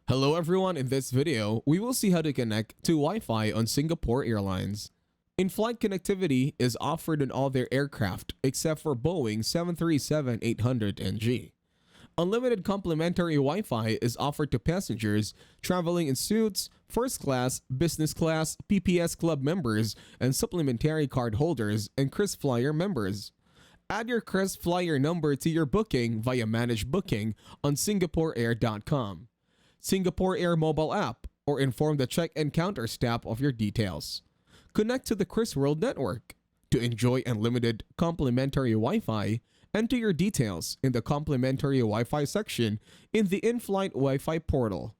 Hello everyone, in this video, we will see how to connect to Wi-Fi on Singapore Airlines. In-flight connectivity is offered on all their aircraft except for Boeing 737-800NG. Unlimited complimentary Wi-Fi is offered to passengers traveling in suites, first class, business class, PPS Club members, and supplementary card holders and KrisFlyer members. Add your KrisFlyer number to your booking via Manage Booking on SingaporeAir.com. Singapore Air mobile app, or inform the check-in counter staff of your details. Connect to the KrisWorld network. To enjoy unlimited complimentary Wi-Fi, enter your details in the complimentary Wi-Fi section in the in-flight Wi-Fi portal.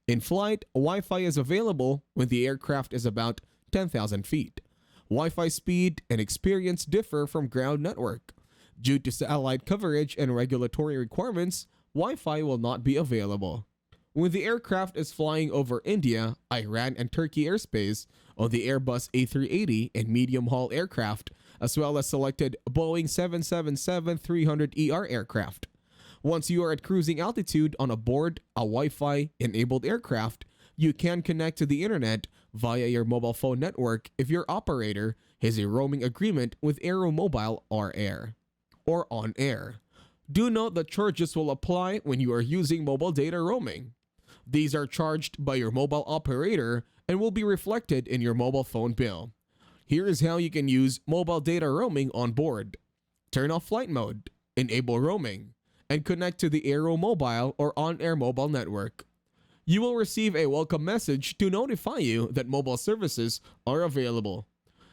In-flight, Wi-Fi is available when the aircraft is about 10,000 feet. Wi-Fi speed and experience differ from ground network. Due to satellite coverage and regulatory requirements, Wi-Fi will not be available. When the aircraft is flying over India, Iran, and Turkey airspace on the Airbus A380 and medium-haul aircraft, as well as selected Boeing 777-300ER aircraft. Once you are at cruising altitude on board a Wi-Fi-enabled aircraft, you can connect to the internet via your mobile phone network if your operator has a roaming agreement with Aero Mobile or Air, or On Air. Do note that charges will apply when you are using mobile data roaming. These are charged by your mobile operator and will be reflected in your mobile phone bill. Here is how you can use mobile data roaming on board. Turn off flight mode, enable roaming, and connect to the Aero Mobile or On-Air mobile network. You will receive a welcome message to notify you that mobile services are available.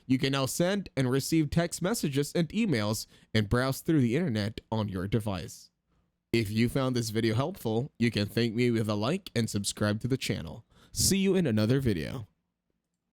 You can now send and receive text messages and emails and browse through the internet on your device. If you found this video helpful, you can thank me with a like and subscribe to the channel. See you in another video.